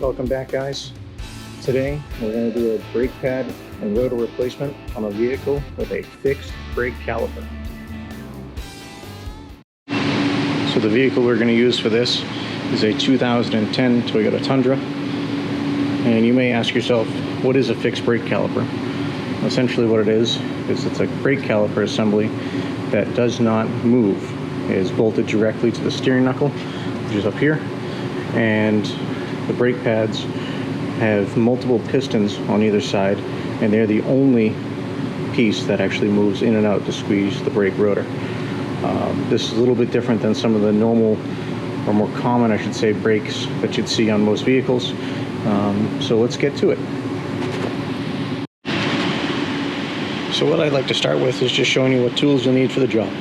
Welcome back, guys. Today we're going to do a brake pad and rotor replacement on a vehicle with a fixed brake caliper. So the vehicle we're going to use for this is a 2010 Toyota Tundra. And you may ask yourself, what is a fixed brake caliper? Essentially what it is it's a brake caliper assembly that does not move. It is bolted directly to the steering knuckle, which is up here, and the brake pads have multiple pistons on either side, and they're the only piece that actually moves in and out to squeeze the brake rotor. This is a little bit different than some of the normal, or more common, I should say, brakes that you'd see on most vehicles. So let's get to it. So what I'd like to start with is just showing you what tools you'll need for the job.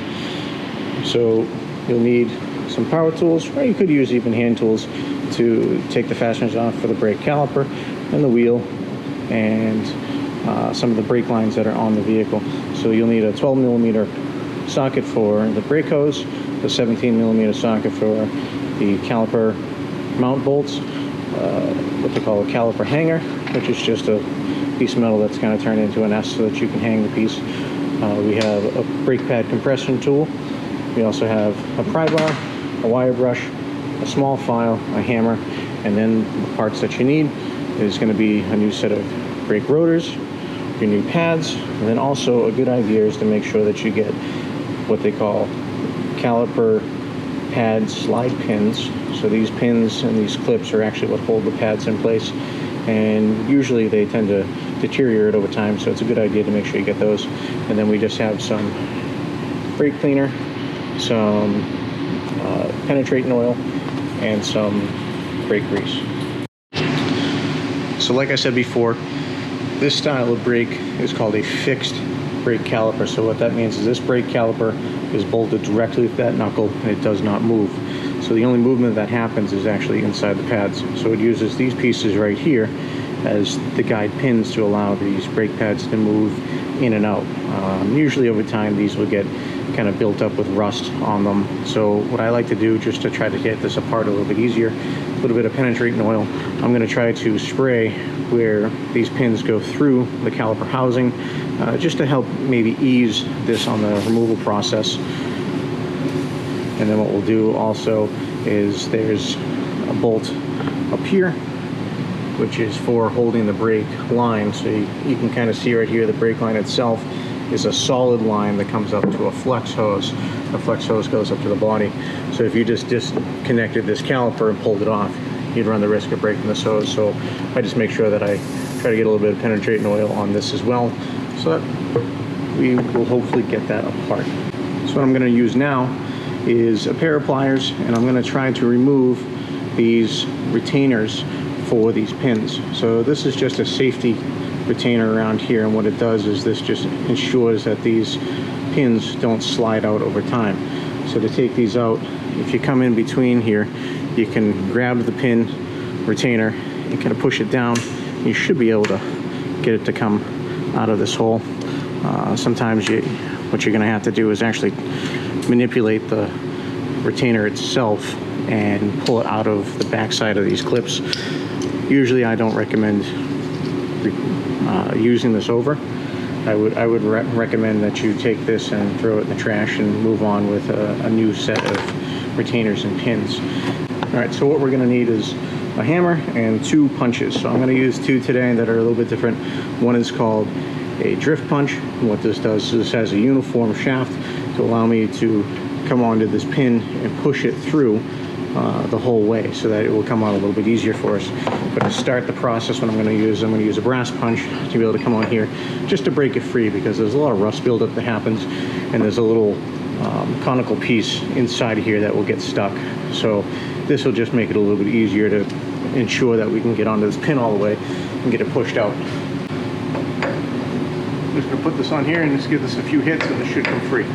So you'll need some power tools, or you could use even hand tools to take the fasteners off for the brake caliper and the wheel and some of the brake lines that are on the vehicle. So you'll need a 12mm socket for the brake hose, a 17mm socket for the caliper mount bolts, what they call a caliper hanger, which is just a piece of metal that's kind of turned into an S so that you can hang the piece. We have a brake pad compression tool. We also have a pry bar, a wire brush, a small file, a hammer, and then the parts that you need is going to be a new set of brake rotors, your new pads, and then also a good idea is to make sure that you get what they call caliper pad slide pins. So these pins and these clips are actually what hold the pads in place, and usually they tend to deteriorate over time, so it's a good idea to make sure you get those. And then we just have some brake cleaner, some penetrating oil, and some brake grease. So like I said before, this style of brake is called a fixed brake caliper. So what that means is this brake caliper is bolted directly to that knuckle and it does not move. So the only movement that happens is actually inside the pads. So it uses these pieces right here as the guide pins to allow these brake pads to move in and out. Usually over time these will get kind of built up with rust on them. So what I like to do, just to try to get this apart a little bit easier, a little bit of penetrating oil. I'm going to try to spray where these pins go through the caliper housing, just to help maybe ease this on the removal process. And then what we'll do also is there's a bolt up here, which is for holding the brake line. So you can kind of see right here the brake line itself is a solid line that comes up to a flex hose. The flex hose goes up to the body. So if you just disconnected this caliper and pulled it off, you'd run the risk of breaking this hose. So I just make sure that I try to get a little bit of penetrating oil on this as well, so that we will hopefully get that apart. So what I'm going to use now is a pair of pliers, and I'm going to try to remove these retainers for these pins. So this is just a safety retainer around here, and what it does is this just ensures that these pins don't slide out over time. So to take these out, if you come in between here, you can grab the pin retainer and kind of push it down. You should be able to get it to come out of this hole. Sometimes what you're going to have to do is actually manipulate the retainer itself and pull it out of the back side of these clips. Usually I don't recommend using this over. I would recommend that you take this and throw it in the trash and move on with a new set of retainers and pins. All right, so what we're going to need is a hammer and two punches. So I'm going to use two today that are a little bit different. One is called a drift punch, and what this does is this has a uniform shaft to allow me to come onto this pin and push it through the whole way, so that it will come out a little bit easier for us. But to start the process, what I'm going to use a brass punch to be able to come on here just to break it free, because there's a lot of rust buildup that happens, and there's a little conical piece inside here that will get stuck. So this will just make it a little bit easier to ensure that we can get onto this pin all the way and get it pushed out. I'm just going to put this on here and just give this a few hits, and it should come free.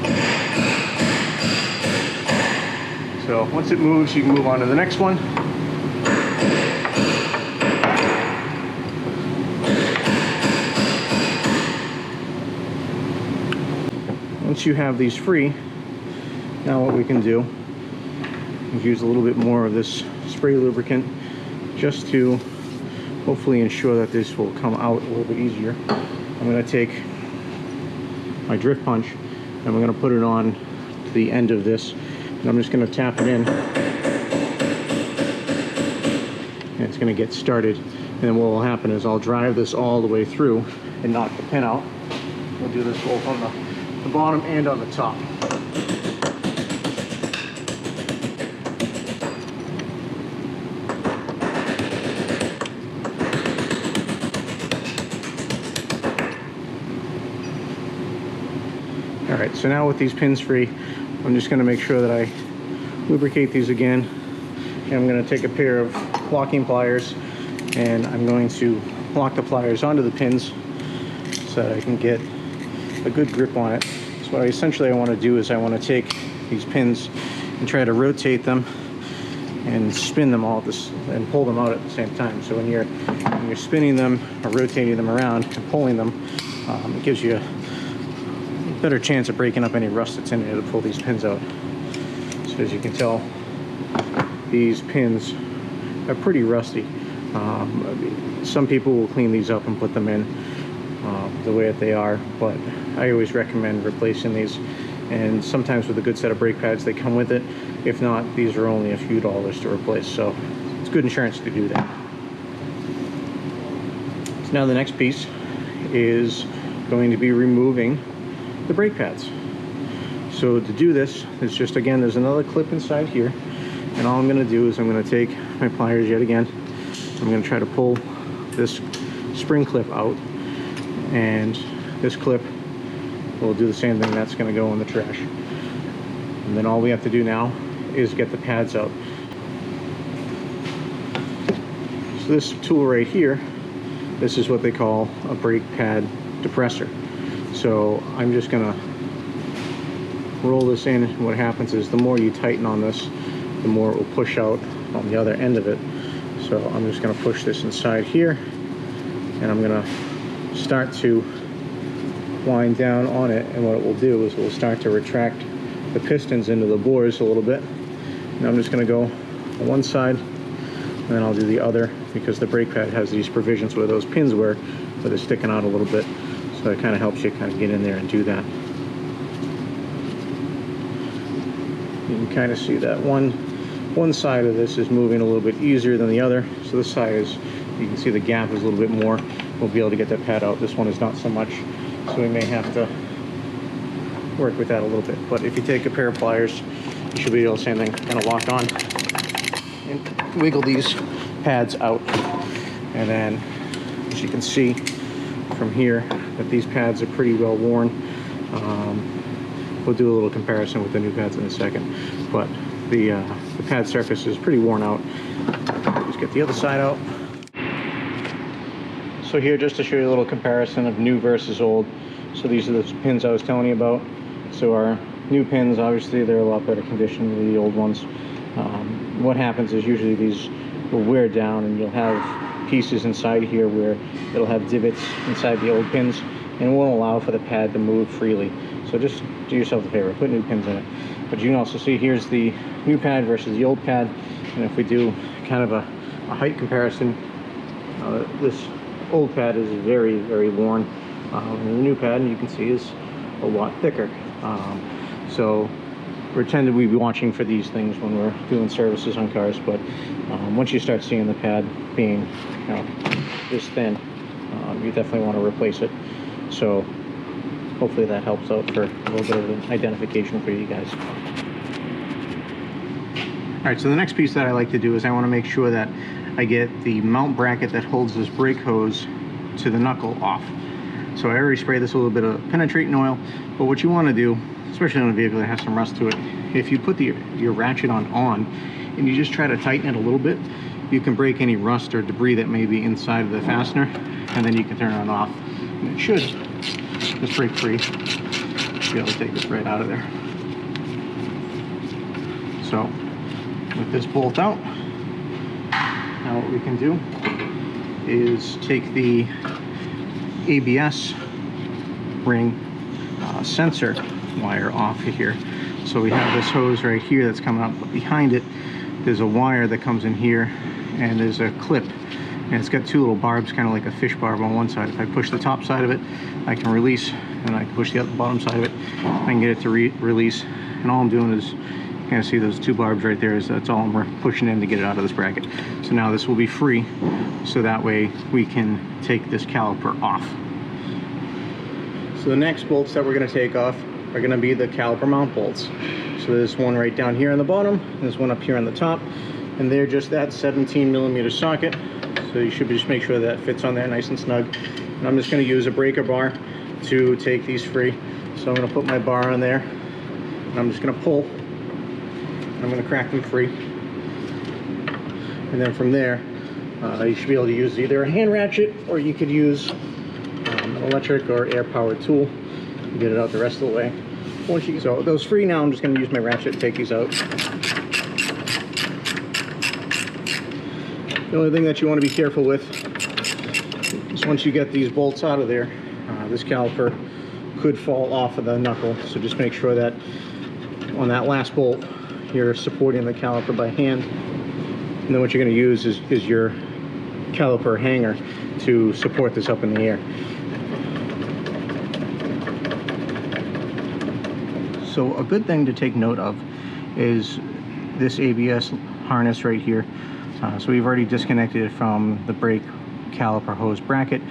So once it moves, you can move on to the next one. Once you have these free, now what we can do is use a little bit more of this spray lubricant just to hopefully ensure that this will come out a little bit easier, I'm going to take my drift punch and I'm going to put it on to the end of this, and I'm just going to tap it in, and it's going to get started. And then what will happen is I'll drive this all the way through and knock the pin out. We'll do this both on the bottom and on the top. All right, so now with these pins free, I'm just going to make sure that I lubricate these again. And I'm going to take a pair of locking pliers and I'm going to lock the pliers onto the pins so that I can get a good grip on it. So what I want to do is I want to take these pins and try to rotate them and spin them all at this and pull them out at the same time. So when you're spinning them or rotating them around and pulling them, it gives you a better chance of breaking up any rust that's in it to pull these pins out. So as you can tell, these pins are pretty rusty. Some people will clean these up and put them in the way that they are, but I always recommend replacing these, and sometimes with a good set of brake pads they come with it. If not, these are only a few dollars to replace, so it's good insurance to do that. So now the next piece is going to be removing the brake pads. So to do this, it's just, again, there's another clip inside here, and all I'm going to do is I'm going to take my pliers yet again. I'm going to try to pull this spring clip out, and this clip will do the same thing. That's going to go in the trash. And then all we have to do now is get the pads out. So this tool right here, this is what they call a brake pad depressor. So I'm just gonna roll this in. What happens is the more you tighten on this, the more it will push out on the other end of it. So I'm just gonna push this inside here, and I'm gonna start to wind down on it, and what it will do is it will start to retract the pistons into the bores a little bit. And I'm just gonna go on one side, and then I'll do the other, because the brake pad has these provisions where those pins were, but they're sticking out a little bit. So it kind of helps you kind of get in there and do that. You can kind of see that one side of this is moving a little bit easier than the other. So this side is, you can see the gap is a little bit more. We'll be able to get that pad out. This one is not so much. So we may have to work with that a little bit. But if you take a pair of pliers, you should be able to, same thing, kind of lock on and wiggle these pads out. And then, as you can see from here, that these pads are pretty well worn. We'll do a little comparison with the new pads in a second, but the pad surface is pretty worn out. Just get the other side out. So here, just to show you a little comparison of new versus old. So these are the pins I was telling you about. So our new pins, obviously they're a lot better condition than the old ones. What happens is usually these will wear down, and you'll have pieces inside here where it'll have divots inside the old pins, and it won't allow for the pad to move freely. So just do yourself a favor, put new pins in it. But you can also see here's the new pad versus the old pad, and if we do kind of a height comparison, this old pad is very, very worn, and the new pad, you can see, is a lot thicker. So we tend to be watching for these things when we're doing services on cars, but once you start seeing the pad being, you know, this thin, you definitely want to replace it. So hopefully that helps out for a little bit of an identification for you guys. All right, so the next piece that I like to do is I want to make sure that I get the mount bracket that holds this brake hose to the knuckle off. So I already sprayed this a little bit of penetrating oil, but what you want to do, especially on a vehicle that has some rust to it, if you put your ratchet on and you just try to tighten it a little bit, you can break any rust or debris that may be inside of the fastener, and then you can turn it off. And it should just break free. Be able to take this right out of there. So with this bolt out, now what we can do is take the ABS ring sensor wire off of here. So we have this hose right here that's coming up behind it. there's a wire that comes in here, and there's a clip, and it's got two little barbs, kind of like a fish barb on one side. If I push the top side of it, I can release, and I can push the bottom side of it, I can get it to release. And all I'm doing is, you can see those two barbs right there, that's all I'm pushing in to get it out of this bracket. So now this will be free, so that way we can take this caliper off. So the next bolts that we're going to take off are going to be the caliper mount bolts. So there's one right down here on the bottom, there's one up here on the top, and they're just that 17mm socket. So you should just make sure that fits on there nice and snug. And I'm just going to use a breaker bar to take these free. So I'm going to put my bar on there, and I'm just going to pull, and I'm going to crack them free. And then from there, you should be able to use either a hand ratchet, or you could use an electric or air-powered tool to get it out the rest of the way. Once you get those free, now I'm just going to use my ratchet to take these out. The only thing that you want to be careful with is once you get these bolts out of there, this caliper could fall off of the knuckle. So just make sure that on that last bolt, you're supporting the caliper by hand. And then what you're going to use is your caliper hanger to support this up in the air. So a good thing to take note of is this ABS harness right here. So we've already disconnected it from the brake caliper hose bracket,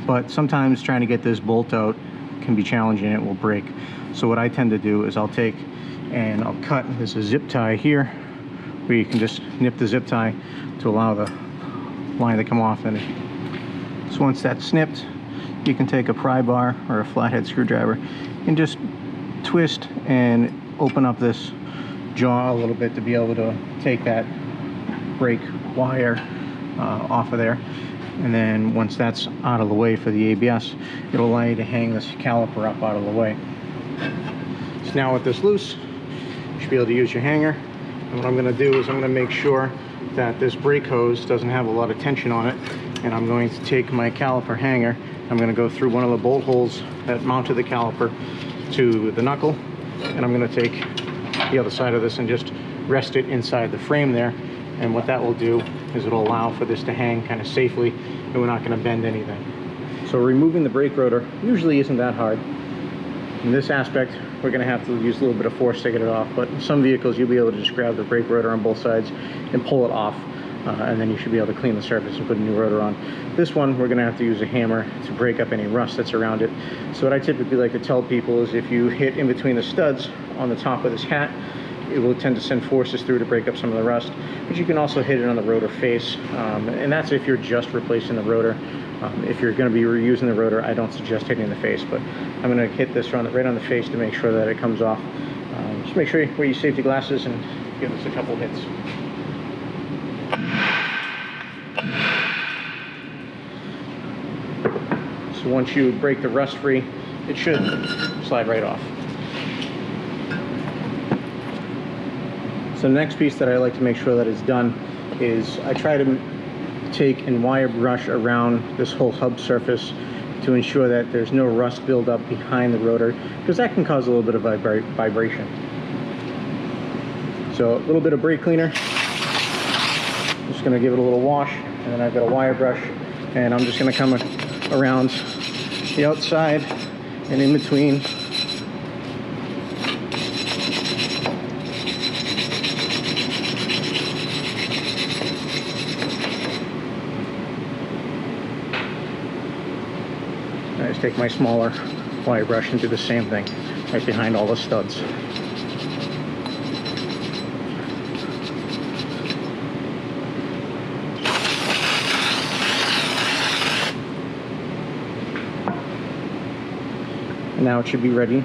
but sometimes trying to get this bolt out can be challenging, it will break. So what I tend to do is I'll take and I'll cut, there's a zip tie here where you can just nip the zip tie to allow the line to come off. And so once that's snipped, you can take a pry bar or a flathead screwdriver and just twist and open up this jaw a little bit to be able to take that brake wire off of there. And then once that's out of the way for the ABS, it'll allow you to hang this caliper up out of the way. So now with this loose, you should be able to use your hanger. And what I'm going to do is I'm going to make sure that this brake hose doesn't have a lot of tension on it. And I'm going to take my caliper hanger, I'm going to go through one of the bolt holes that mounted the caliper to the knuckle, and I'm going to take the other side of this and just rest it inside the frame there. And what that will do is it'll allow for this to hang kind of safely, and we're not going to bend anything. So removing the brake rotor usually isn't that hard. In this aspect, we're going to have to use a little bit of force to get it off, but in some vehicles you'll be able to just grab the brake rotor on both sides and pull it off, and then you should be able to clean the surface and put a new rotor on. This one, we're going to have to use a hammer to break up any rust that's around it. So what I typically like to tell people is if you hit in between the studs on the top of this hat, it will tend to send forces through to break up some of the rust. But you can also hit it on the rotor face, and that's if you're just replacing the rotor. If you're going to be reusing the rotor, I don't suggest hitting the face, but I'm going to hit this right on the face to make sure that it comes off. Just make sure you wear your safety glasses and give this a couple hits. So once you break the rust free, it should slide right off. So the next piece that I like to make sure that is done is I try to take and wire brush around this whole hub surface to ensure that there's no rust buildup behind the rotor, because that can cause a little bit of vibration. So a little bit of brake cleaner, just going to give it a little wash, and then I've got a wire brush, and I'm just going to come around the outside and in between. I just take my smaller wire brush and do the same thing right behind all the studs. And now it should be ready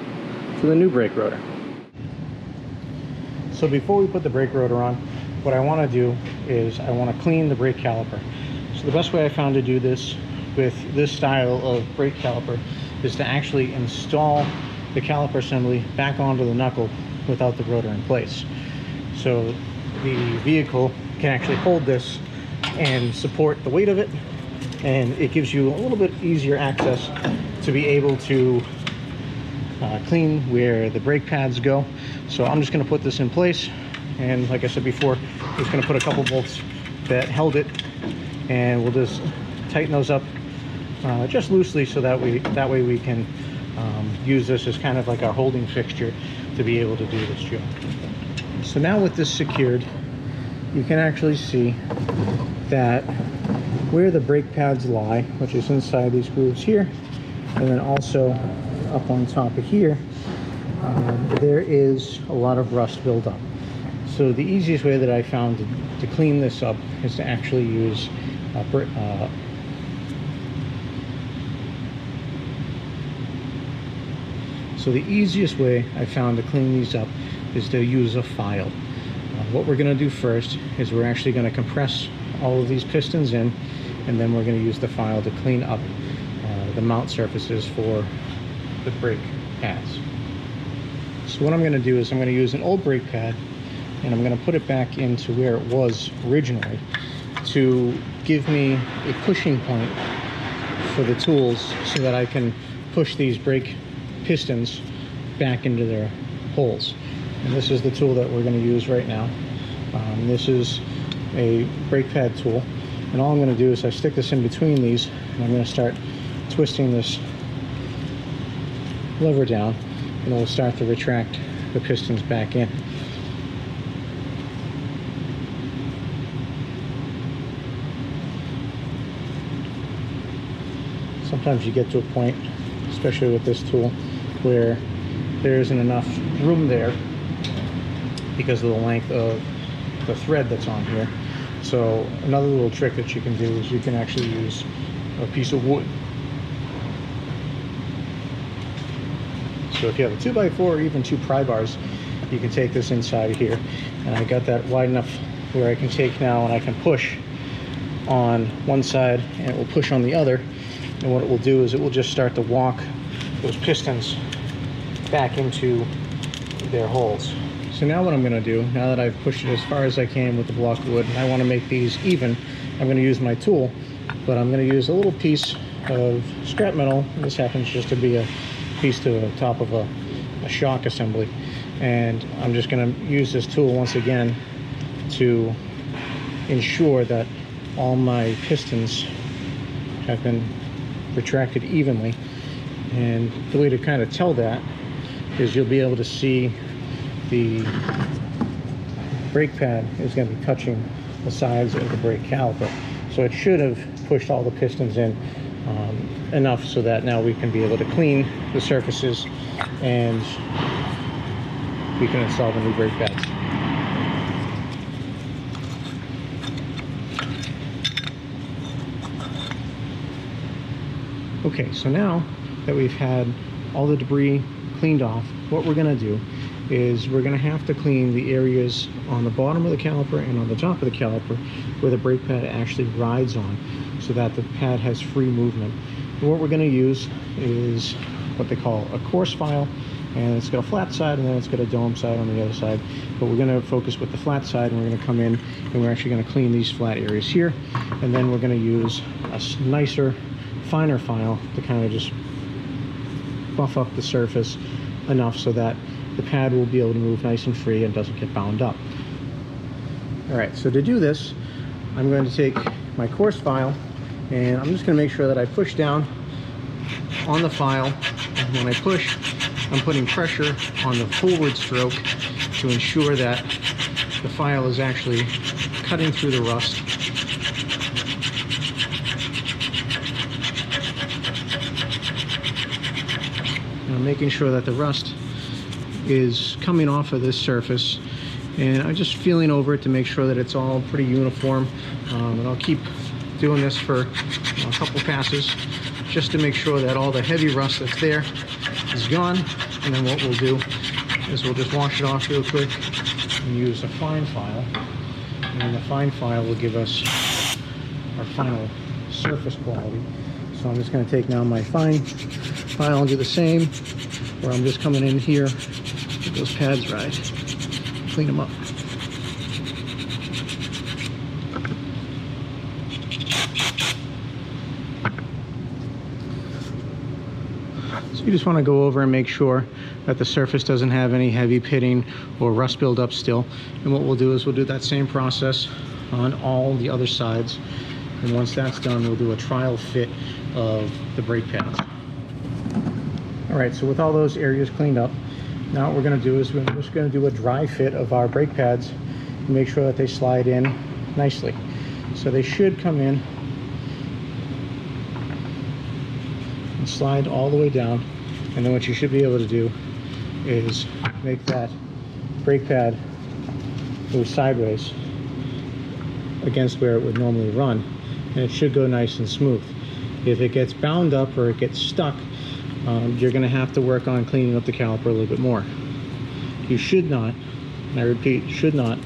for the new brake rotor. So before we put the brake rotor on, what I want to do is I want to clean the brake caliper. So the best way I found to do this with this style of brake caliper is to actually install the caliper assembly back onto the knuckle without the rotor in place. So the vehicle can actually hold this and support the weight of it, and it gives you a little bit easier access to be able to clean where the brake pads go. So I'm just going to put this in place, and like I said before, Just going to put a couple bolts that held it, and we'll just tighten those up just loosely, so that way we can use this as kind of like our holding fixture to be able to do this job. So now with this secured, you can actually see that where the brake pads lie, which is inside these grooves here, and then also up on top of here, there is a lot of rust buildup. So the easiest way that I found to clean this up is to actually use So the easiest way I found to clean these up is to use a file. What we're going to do first is we're actually going to compress all of these pistons in, and then we're going to use the file to clean up the mount surfaces for the brake pads. So what I'm going to do is I'm going to use an old brake pad, and I'm going to put it back into where it was originally to give me a pushing point for the tools so that I can push these brake pistons back into their holes. And this is the tool that we're going to use right now. This is a brake pad tool, and all I'm going to do is I stick this in between these, and I'm going to start twisting this lever down, and it will start to retract the pistons back in. Sometimes you get to a point, especially with this tool, where there isn't enough room there because of the length of the thread that's on here. So another little trick that you can do is you can actually use a piece of wood. So if you have a 2x4 or even 2 pry bars, you can take this inside of here, and I got that wide enough where I can take now and I can push on one side and it will push on the other, and what it will do is it will just start to walk those pistons back into their holes. So now what I'm going to do, now that I've pushed it as far as I can with the block of wood, and I want to make these even, I'm going to use my tool, but I'm going to use a little piece of scrap metal. This happens just to be a piece to the top of a shock assembly, and I'm just going to use this tool once again to ensure that all my pistons have been retracted evenly. And the way to kind of tell that is you'll be able to see the brake pad is going to be touching the sides of the brake caliper. So it should have pushed all the pistons in enough so that now we can be able to clean the surfaces and we can install the new brake pads. Okay, so now that we've had all the debris cleaned off, what we're going to do is we're going to have to clean the areas on the bottom of the caliper and on the top of the caliper where the brake pad actually rides on, so that the pad has free movement. And what we're going to use is what they call a coarse file, and it's got a flat side and then it's got a dome side on the other side, but we're going to focus with the flat side, and we're going to come in and we're actually going to clean these flat areas here, and then we're going to use a nicer, finer file to kind of just buff up the surface enough so that the pad will be able to move nice and free and doesn't get bound up. All right, so to do this, I'm going to take my coarse file, and I'm just going to make sure that I push down on the file, and when I push, I'm putting pressure on the forward stroke to ensure that the file is actually cutting through the rust. And I'm making sure that the rust is coming off of this surface, and I'm just feeling over it to make sure that it's all pretty uniform, and I'll keep doing this for a couple passes just to make sure that all the heavy rust that's there is gone. And then what we'll do is we'll just wash it off real quick and use a fine file, and then the fine file will give us our final surface quality. So I'm just going to take now my fine file and do the same, where I'm just coming in here with those pads right, clean them up. So You just want to go over and make sure that the surface doesn't have any heavy pitting or rust buildup still. And what we'll do is we'll do that same process on all the other sides. And once that's done, we'll do a trial fit of the brake pads. All right, so with all those areas cleaned up, now what we're going to do is we're just going to do a dry fit of our brake pads and make sure that they slide in nicely. So they should come in and slide all the way down. And then what you should be able to do is make that brake pad move sideways against where it would normally run, and it should go nice and smooth. If it gets bound up or it gets stuck, you're going to have to work on cleaning up the caliper a little bit more. You should not, and I repeat, should not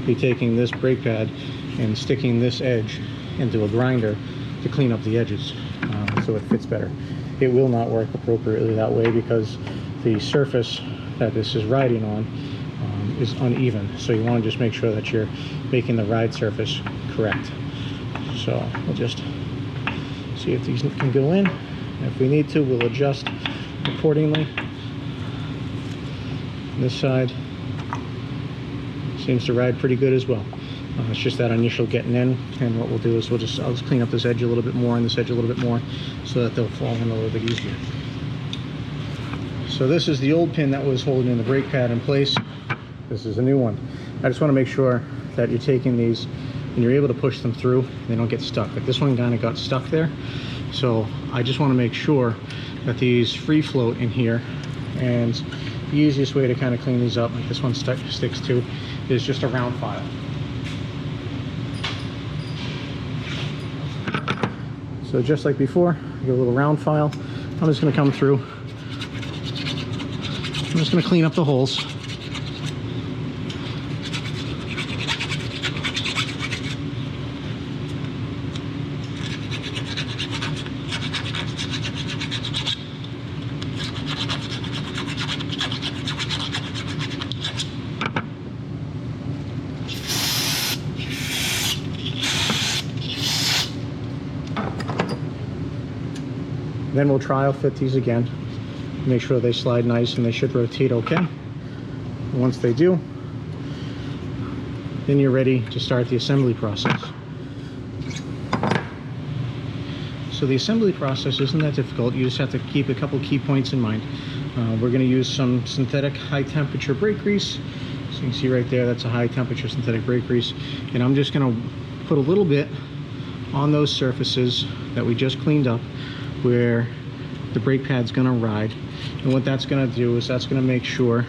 be taking this brake pad and sticking this edge into a grinder to clean up the edges so it fits better. It will not work appropriately that way because the surface that this is riding on is uneven. So you want to just make sure that you're making the ride surface correct. So we'll just see if these can go in. If we need to, we'll adjust accordingly. This side seems to ride pretty good as well. It's just that initial getting in, and what we'll do is I'll just clean up this edge a little bit more and this edge a little bit more so that they'll fall in a little bit easier. So this is the old pin that was holding in the brake pad in place. This is a new one. I just want to make sure that you're taking these and you're able to push them through and they don't get stuck. Like this one kind of got stuck there. So I just want to make sure that these free float in here, and the easiest way to kind of clean these up, like this one sticks to, is just a round file. So just like before, get a little round file. I'm just going to come through. I'm just going to clean up the holes. Then we'll trial fit these again, make sure they slide nice and they should rotate okay. And once they do, then you're ready to start the assembly process. So the assembly process isn't that difficult. You just have to keep a couple key points in mind. We're going to use some synthetic high temperature brake grease. So you can see right there, that's a high temperature synthetic brake grease. And I'm just going to put a little bit on those surfaces that we just cleaned up, where the brake pad's going to ride. And what that's going to do is that's going to make sure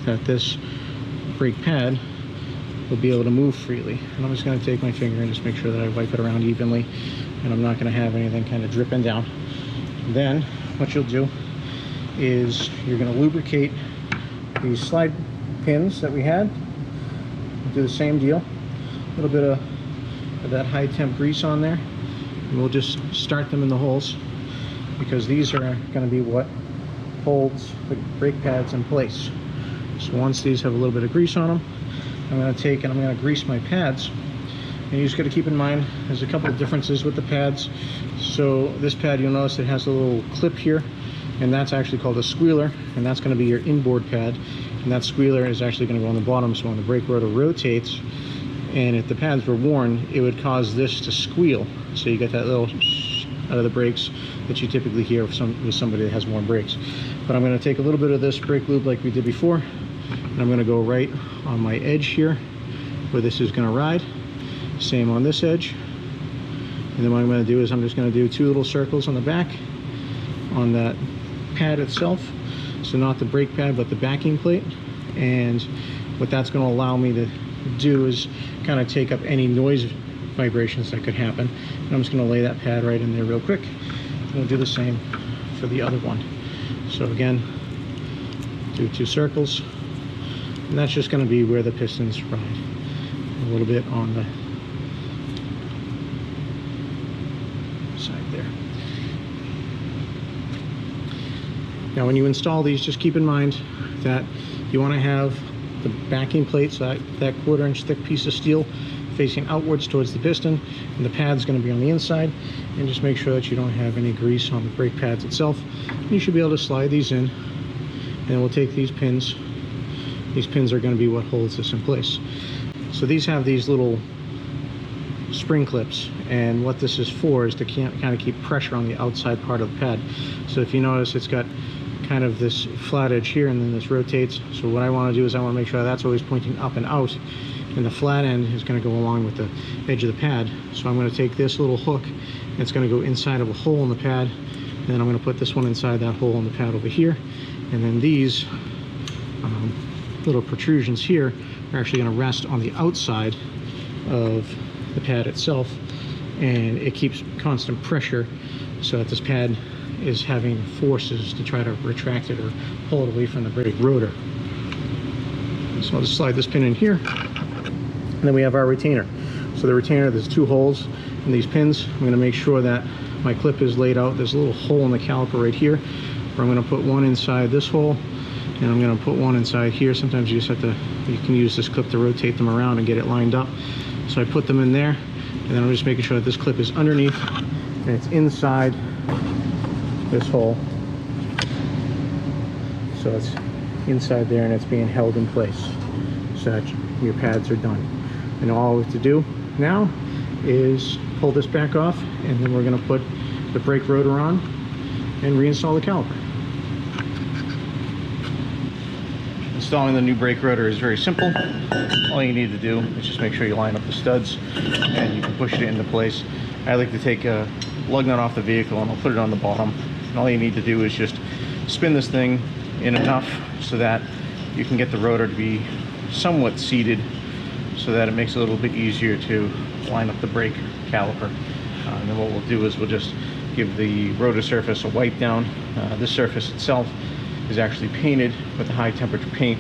that this brake pad will be able to move freely. And I'm just going to take my finger and just make sure that I wipe it around evenly, and I'm not going to have anything kind of dripping down. Then what you'll do is you're going to lubricate these slide pins that we had. We'll do the same deal, a little bit of that high temp grease on there, and we'll just start them in the holes, because these are going to be what holds the brake pads in place. So once these have a little bit of grease on them, I'm going to take and I'm going to grease my pads. And you just got to keep in mind there's a couple of differences with the pads. So this pad, you'll notice it has a little clip here, and that's actually called a squealer, and that's going to be your inboard pad. And that squealer is actually going to go on the bottom, so when the brake rotor rotates, and if the pads were worn, it would cause this to squeal. So you get that little out of the brakes that you typically hear with somebody that has worn brakes. But I'm going to take a little bit of this brake lube like we did before, and I'm going to go right on my edge here where this is going to ride. Same on this edge. And then what I'm going to do is I'm just going to do 2 little circles on the back on that pad itself. So not the brake pad, but the backing plate. And what that's going to allow me to do is kind of take up any noise vibrations that could happen. And I'm just going to lay that pad right in there real quick. And we'll do the same for the other one. So again, do 2 circles, and that's just going to be where the pistons ride. A little bit on the side there. Now when you install these, just keep in mind that you want to have the backing plate, so that 1/4 inch thick piece of steel, facing outwards towards the piston, and the pad's going to be on the inside. And just make sure that you don't have any grease on the brake pads itself. And you should be able to slide these in, and we'll take these pins. These pins are going to be what holds this in place. So these have these little spring clips, and what this is for is to kind of keep pressure on the outside part of the pad. So if you notice, it's got kind of this flat edge here, and then this rotates. So what I want to do is I want to make sure that's always pointing up and out, and the flat end is going to go along with the edge of the pad. So I'm going to take this little hook, and it's going to go inside of a hole in the pad, and then I'm going to put this one inside that hole in the pad over here, and then these little protrusions here are actually going to rest on the outside of the pad itself, and it keeps constant pressure so that this pad is having forces to try to retract it or pull it away from the brake rotor. So I'll just slide this pin in here, and then we have our retainer. So the retainer, there's two holes in these pins. I'm going to make sure that my clip is laid out. There's a little hole in the caliper right here where I'm going to put one inside this hole, and I'm going to put one inside here. Sometimes you just have to, you can use this clip to rotate them around and get it lined up. So I put them in there, and then I'm just making sure that this clip is underneath and it's inside this hole. So it's inside there and it's being held in place so that your pads are done. And all we have to do now is pull this back off, and then we're going to put the brake rotor on and reinstall the caliper. Installing the new brake rotor is very simple. All you need to do is just make sure you line up the studs and you can push it into place. I like to take a lug nut off the vehicle and I'll put it on the bottom. And all you need to do is just spin this thing in enough so that you can get the rotor to be somewhat seated, so that it makes it a little bit easier to line up the brake caliper. And then what we'll do is we'll just give the rotor surface a wipe down. This surface itself is actually painted with a high temperature paint,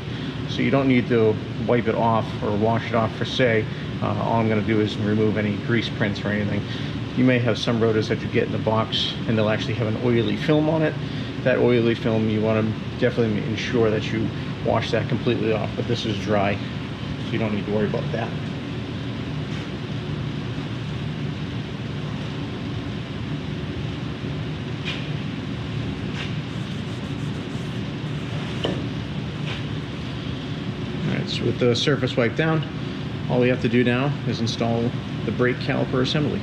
so you don't need to wipe it off or wash it off per se. All I'm going to do is remove any grease prints or anything. You may have some rotors that you get in the box and they'll actually have an oily film on it. That oily film, you want to definitely ensure that you wash that completely off, but this is dry, so you don't need to worry about that. So with the surface wiped down, all we have to do now is install the brake caliper assembly.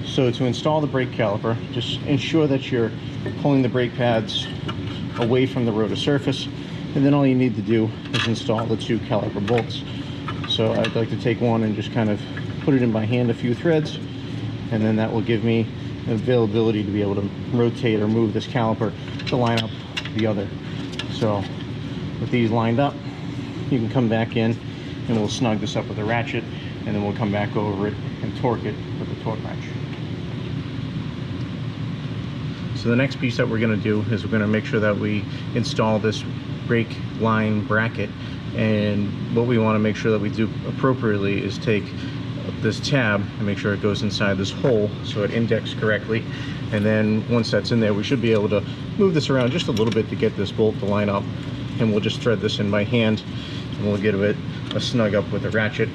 So to install the brake caliper, just ensure that you're pulling the brake pads away from the rotor surface, and then all you need to do is install the two caliper bolts. So I'd like to take one and just kind of put it in by hand, a few threads, and then that will give me the availability to be able to rotate or move this caliper to line up the other. So with these lined up, you can come back in and we'll snug this up with a ratchet, and then we'll come back over it and torque it with the torque wrench. So the next piece that we're going to do is we're going to make sure that we install this brake line bracket, and what we want to make sure that we do appropriately is take this tab and make sure it goes inside this hole so it indexes correctly, and then once that's in there we should be able to move this around just a little bit to get this bolt to line up, and we'll just thread this in by hand and we'll give it a snug up with a ratchet.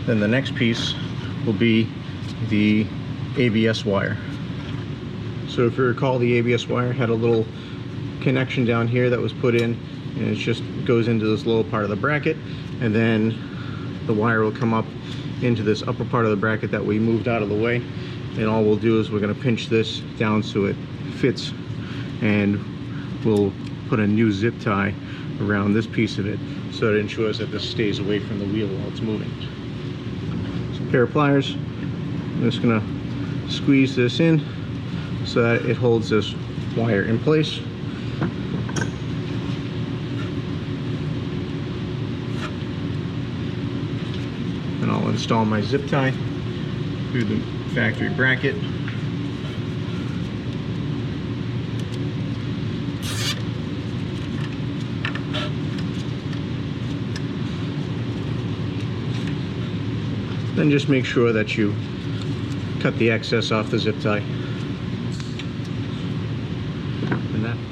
Then the next piece will be the ABS wire. So if you recall, the ABS wire had a little connection down here that was put in, and it just goes into this lower part of the bracket, and then the wire will come up into this upper part of the bracket that we moved out of the way, and all we'll do is we're going to pinch this down so it fits, and we'll put a new zip tie around this piece of it so it ensures that this stays away from the wheel while it's moving. So a pair of pliers, I'm just going to squeeze this in so that it holds this wire in place. And I'll install my zip tie through the factory bracket. Then just make sure that you cut the excess off the zip tie.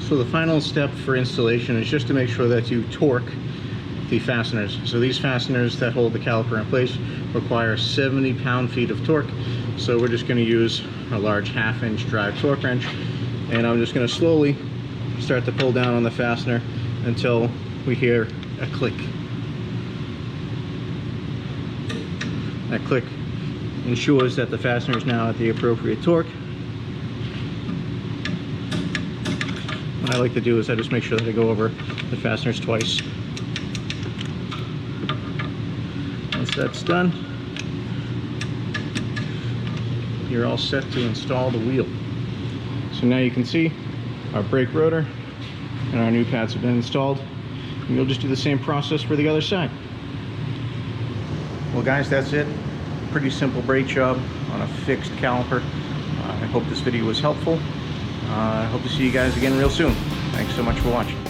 So the final step for installation is just to make sure that you torque the fasteners. So these fasteners that hold the caliper in place require 70 pound-feet of torque. So we're just going to use a large 1/2-inch drive torque wrench, and I'm just going to slowly start to pull down on the fastener until we hear a click. That click ensures that the fastener is now at the appropriate torque. What I like to do is I just make sure that I go over the fasteners twice. Once that's done, you're all set to install the wheel. So now you can see our brake rotor and our new pads have been installed, and you'll just do the same process for the other side. Well guys, that's it. Pretty simple brake job on a fixed caliper. I hope this video was helpful. I hope to see you guys again real soon. Thanks so much for watching.